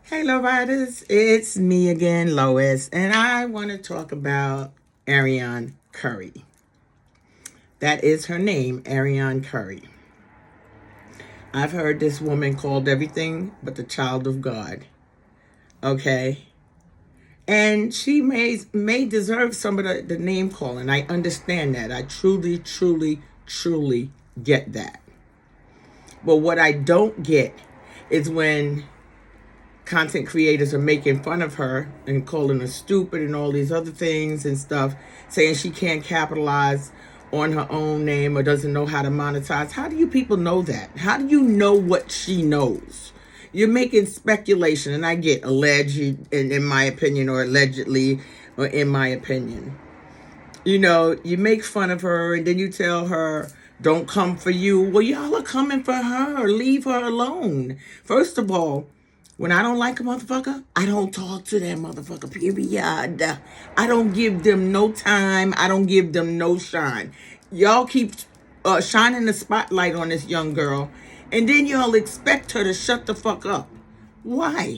Hey, low riders, it's me again, Lois, and I want to talk about Arionne Curry. That is her name, Arionne Curry. I've heard this woman called everything but the child of God. Okay? And she may deserve some of the name calling. I understand that. I truly get that. But what I don't get is when content creators are making fun of her and calling her stupid and all these other things and stuff, saying she can't capitalize on her own name or doesn't know how to monetize. How do you people know that? How do you know what she knows? You're making speculation, and I get alleged, in my opinion, or allegedly, or in my opinion. You know, you make fun of her and then you tell her, don't come for you. Well, y'all are coming for her. Leave her alone. First of all, when I don't like a motherfucker, I don't talk to that motherfucker, period. I don't give them no time. I don't give them no shine. Y'all keep shining the spotlight on this young girl, and then y'all expect her to shut the fuck up. Why?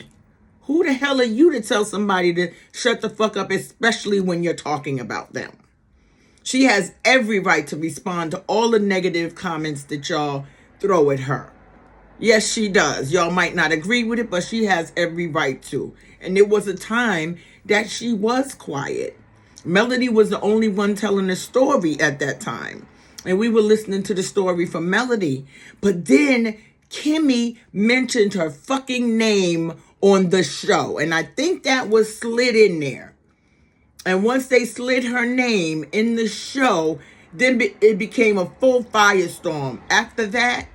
Who the hell are you to tell somebody to shut the fuck up, especially when you're talking about them? She has every right to respond to all the negative comments that y'all throw at her. Yes, she does. Y'all might not agree with it, but she has every right to. And there was a time that she was quiet. Melody was the only one telling the story at that time. And we were listening to the story from Melody. But then Kimmy mentioned her fucking name on the show. And I think that was slid in there. And once they slid her name in the show, then it became a full firestorm. After that,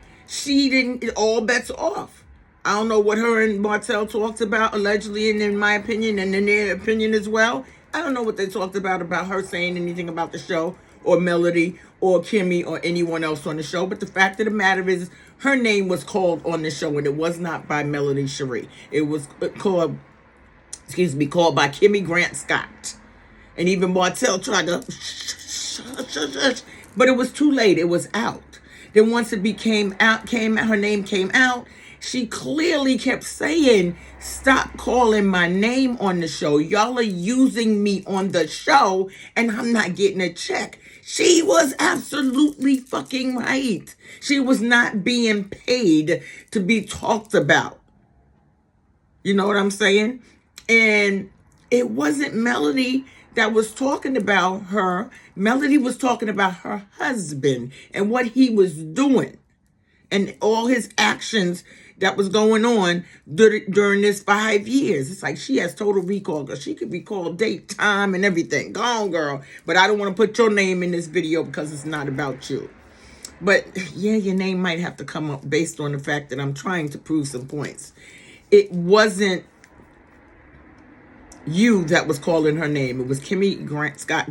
all bets off. I don't know what her and Martell talked about, allegedly, and in my opinion, and in their opinion as well. I don't know what they talked about her saying anything about the show, or Melody, or Kimmy, or anyone else on the show. But the fact of the matter is, her name was called on the show, and it was not by Melody Shari. It was called by Kimmy Grant Scott. And even Martell tried to but it was too late. It was out. Then once it her name came out, she clearly kept saying, stop calling my name on the show. Y'all are using me on the show and I'm not getting a check. She was absolutely fucking right. She was not being paid to be talked about. You know what I'm saying? And it wasn't Melody that was talking about her. Melody was talking about her husband and what he was doing and all his actions that was going on during this 5 years. It's like she has total recall, because she could recall date, time, and everything. Go on, girl. But I don't want to put your name in this video because it's not about you. But yeah, your name might have to come up based on the fact that I'm trying to prove some points. It wasn't you that was calling her name. It was Kimmy Grant Scott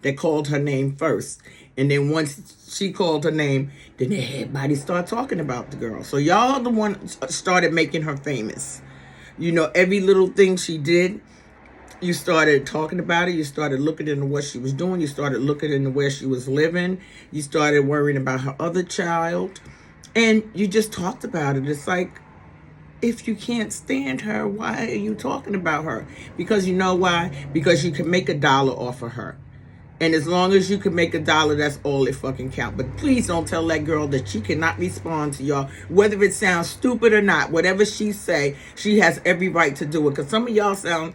that called her name first. And then once she called her name, then everybody started talking about the girl. So y'all the one started making her famous. You know, every little thing she did, you started talking about it. You started looking into what she was doing. You started looking into where she was living. You started worrying about her other child. And you just talked about it. It's like, if you can't stand her, why are you talking about her? Because you know why? Because you can make $1 off of her. And as long as you can make $1, that's all it fucking count. But please don't tell that girl that she cannot respond to y'all, whether it sounds stupid or not. Whatever she say, she has every right to do it. Because some of y'all sound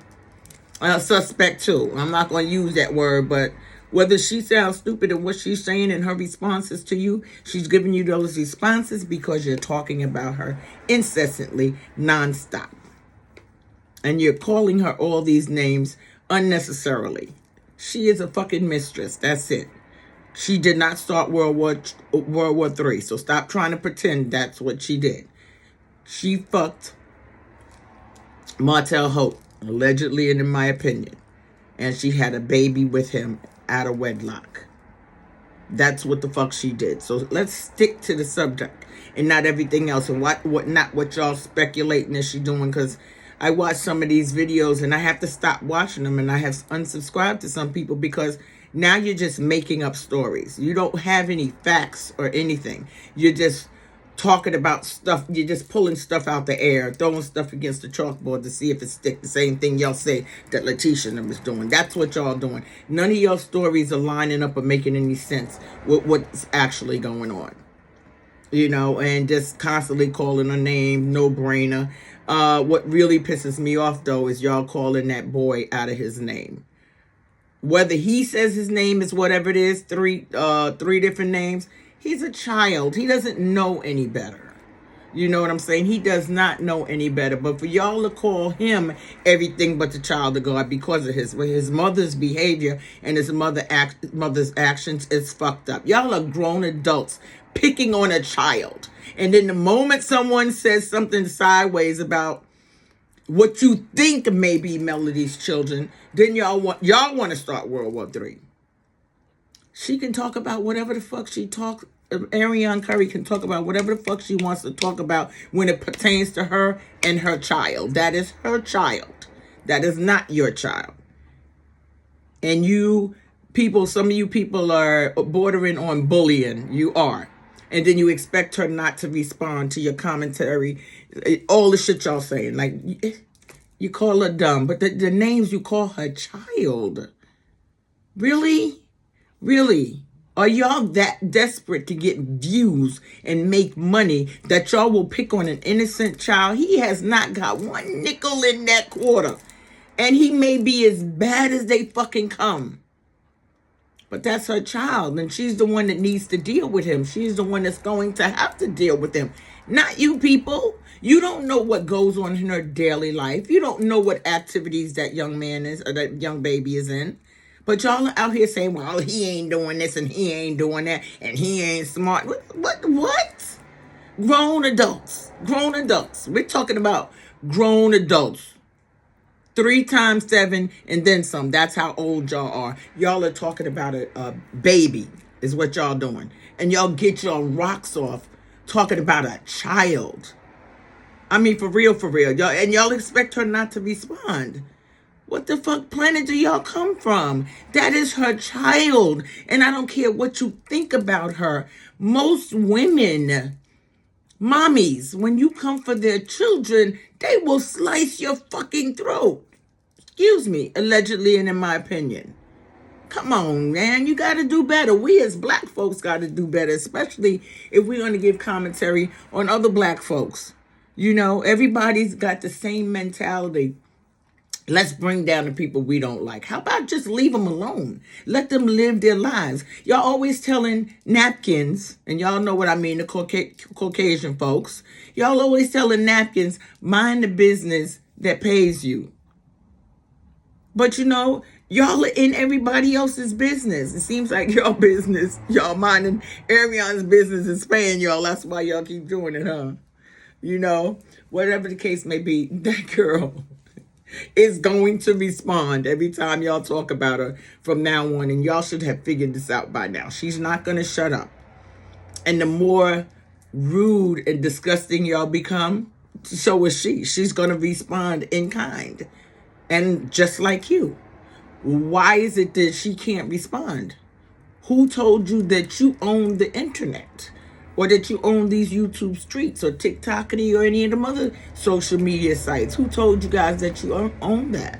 suspect too. I'm not going to use that word, but whether she sounds stupid in what she's saying in her responses to you, she's giving you those responses because you're talking about her incessantly, nonstop. And you're calling her all these names unnecessarily. She is a fucking mistress. That's it. She did not start World War III. So stop trying to pretend that's what she did. She fucked Martell Holt, allegedly and in my opinion. And she had a baby with him out of wedlock. That's what the fuck she did. So let's stick to the subject and not everything else, and what y'all speculating is she doing. Because I watch some of these videos and I have to stop watching them, and I have unsubscribed to some people because now you're just making up stories. You don't have any facts or anything. You're just talking about stuff. You're just pulling stuff out the air, throwing stuff against the chalkboard to see if it sticks. The same thing y'all say that Letitia was doing. That's what y'all doing. None of your stories are lining up or making any sense with what's actually going on. You know, and just constantly calling a name, no brainer. What really pisses me off, though, is y'all calling that boy out of his name. Whether he says his name is whatever it is, three different names, he's a child. He doesn't know any better. You know what I'm saying? He does not know any better. But for y'all to call him everything but the child of God because of his mother's behavior and his mother's actions is fucked up. Y'all are grown adults picking on a child. And then the moment someone says something sideways about what you think may be Melody's children, then y'all want to start World War III. She can talk about whatever the fuck she talks. Arionne Curry can talk about whatever the fuck she wants to talk about when it pertains to her and her child. That is her child. That is not your child. And you people, some of you people are bordering on bullying. You are. And then you expect her not to respond to your commentary. All the shit y'all saying. Like, you call her dumb. But the names you call her child. Really? Really? Are y'all that desperate to get views and make money that y'all will pick on an innocent child? He has not got one nickel in that quarter. And he may be as bad as they fucking come. But that's her child. And she's the one that needs to deal with him. She's the one that's going to have to deal with him. Not you people. You don't know what goes on in her daily life. You don't know what activities that young man is or that young baby is in. But y'all are out here saying, well, he ain't doing this and he ain't doing that and he ain't smart. What? Grown adults. Grown adults. We're talking about grown adults. 3 times 7 and then some. That's how old y'all are. Y'all are talking about a baby is what y'all doing. And y'all get your rocks off talking about a child. I mean, for real. Y'all expect her not to respond. What the fuck planet do y'all come from? That is her child. And I don't care what you think about her. Most women, mommies, when you come for their children, they will slice your fucking throat. Excuse me, allegedly and in my opinion. Come on, man. You got to do better. We as black folks got to do better, especially if we're going to give commentary on other black folks. You know, everybody's got the same mentality. Let's bring down the people we don't like. How about just leave them alone? Let them live their lives. Y'all always telling napkins, and y'all know what I mean, the Caucasian folks. Y'all always telling napkins, mind the business that pays you. But you know, y'all are in everybody else's business. It seems like y'all business, y'all minding Arionne's business is paying y'all. That's why y'all keep doing it, huh? You know, whatever the case may be, that girl is going to respond every time y'all talk about her from now on. And y'all should have figured this out by now. She's not going to shut up. And the more rude and disgusting y'all become, so is she. She's going to respond in kind. And just like you. Why is it that she can't respond? Who told you that you own the internet? Or that you own these YouTube streets or TikTokity or any of them other social media sites? Who told you guys that you own that?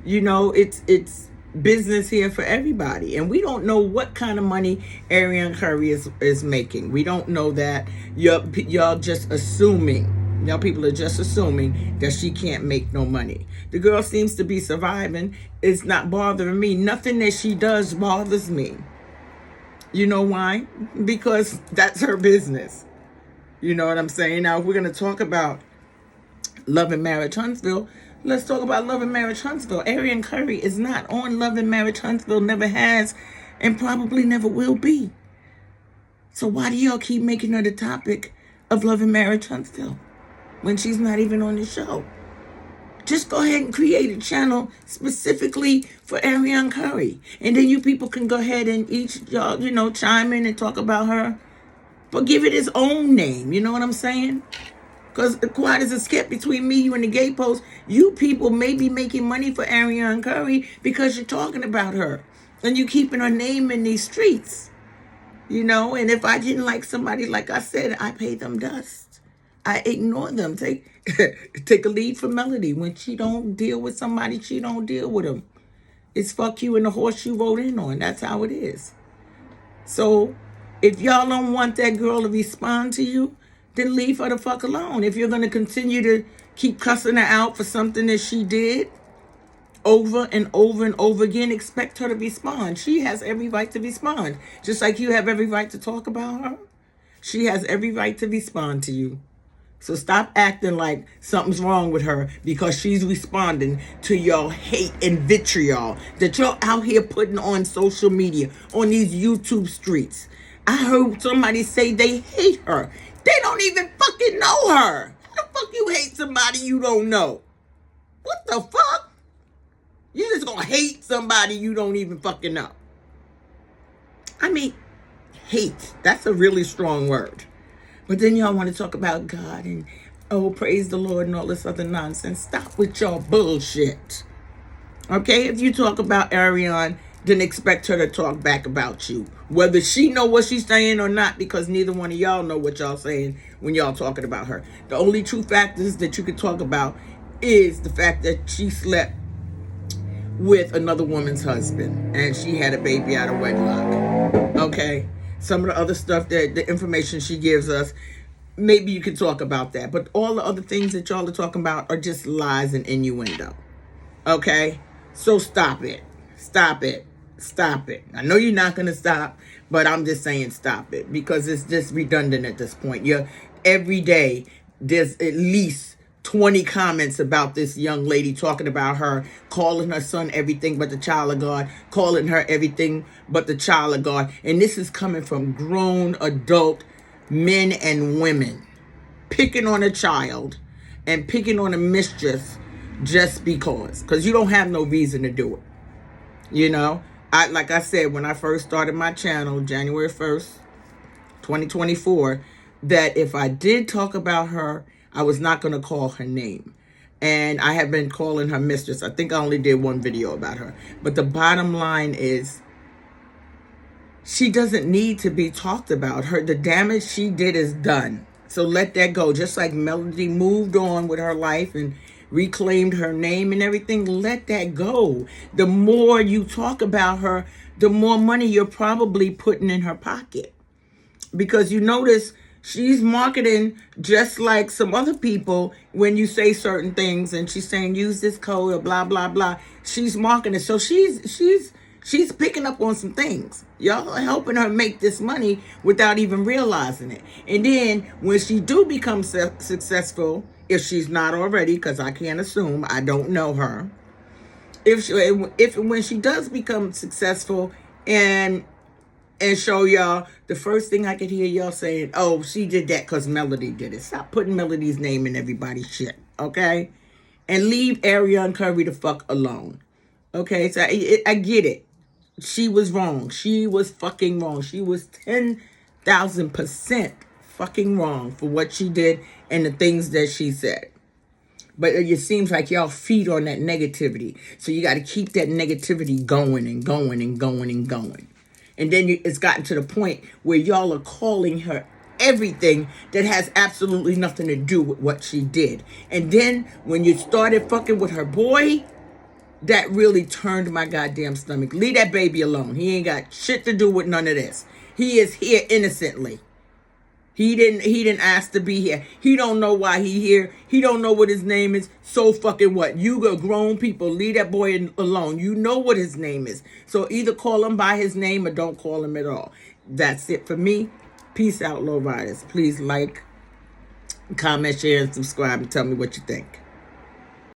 You know, it's business here for everybody. And we don't know what kind of money Arionne Curry is making. We don't know that. Y'all just assuming. Y'all people are just assuming that she can't make no money. The girl seems to be surviving. It's not bothering me. Nothing that she does bothers me. You know why? Because that's her business. You know what I'm saying? Now, if we're going to talk about Love and Marriage Huntsville, let's talk about Love and Marriage Huntsville. Arionne Curry is not on Love and Marriage Huntsville, never has, and probably never will be. So why do y'all keep making her the topic of Love and Marriage Huntsville when she's not even on the show? Just go ahead and create a channel specifically for Arionne Curry. And then you people can go ahead and each, y'all, you know, chime in and talk about her. But give it its own name. You know what I'm saying? Because quiet as it's kept between me, you, and the gay post, you people may be making money for Arionne Curry because you're talking about her. And you keeping her name in these streets. You know, and if I didn't like somebody, like I said, I pay them dust. I ignore them. Take a lead from Melody. When she don't deal with somebody, she don't deal with them. It's fuck you and the horse you rode in on. That's how it is. So if y'all don't want that girl to respond to you, then leave her the fuck alone. If you're going to continue to keep cussing her out for something that she did over and over and over again, expect her to respond. She has every right to respond. Just like you have every right to talk about her. She has every right to respond to you. So stop acting like something's wrong with her because she's responding to your hate and vitriol that you're out here putting on social media, on these YouTube streets. I heard somebody say they hate her. They don't even fucking know her. How the fuck you hate somebody you don't know? What the fuck? You just gonna hate somebody you don't even fucking know. I mean, hate. That's a really strong word. But then y'all want to talk about God and, oh, praise the Lord and all this other nonsense. Stop with your bullshit. Okay? If you talk about Arionne, then expect her to talk back about you. Whether she know what she's saying or not, because neither one of y'all know what y'all saying when y'all talking about her. The only true factors that you can talk about is the fact that she slept with another woman's husband and she had a baby out of wedlock. Okay? Some of the other stuff, that the information she gives us, maybe you can talk about that. But all the other things that y'all are talking about are just lies and innuendo. Okay? So stop it. Stop it. Stop it. I know you're not going to stop, but I'm just saying stop it because it's just redundant at this point. Every day, there's at least 20 comments about this young lady talking about her, calling her son everything but the child of God, calling her everything but the child of God. And this is coming from grown adult men and women picking on a child and picking on a mistress just because you don't have no reason to do it. You know, like I said, when I first started my channel, January 1st, 2024, that if I did talk about her, I was not going to call her name. And I have been calling her mistress. I think I only did one video about her. But the bottom line is, she doesn't need to be talked about. The damage she did is done. So let that go. Just like Melody moved on with her life and reclaimed her name and everything, let that go. The more you talk about her, the more money you're probably putting in her pocket. Because you notice she's marketing just like some other people when you say certain things and she's saying use this code or blah blah blah. She's marketing. So she's picking up on some things. Y'all are helping her make this money without even realizing it. And then when she do become successful, if she's not already, because I can't assume, I don't know her. If when she does become successful and show y'all, the first thing I could hear y'all saying, oh, she did that because Melody did it. Stop putting Melody's name in everybody's shit, okay? And leave Arionne Curry the fuck alone, okay? So I get it. She was wrong. She was fucking wrong. She was 10,000% fucking wrong for what she did and the things that she said. But it seems like y'all feed on that negativity. So you got to keep that negativity going and going and going and going. And then it's gotten to the point where y'all are calling her everything that has absolutely nothing to do with what she did. And then when you started fucking with her boy, that really turned my goddamn stomach. Leave that baby alone. He ain't got shit to do with none of this. He is here innocently. He didn't ask to be here. He don't know why he here. He don't know what his name is. So fucking what? You got grown people. Leave that boy alone. You know what his name is. So either call him by his name or don't call him at all. That's it for me. Peace out, low riders. Please like, comment, share, and subscribe and tell me what you think.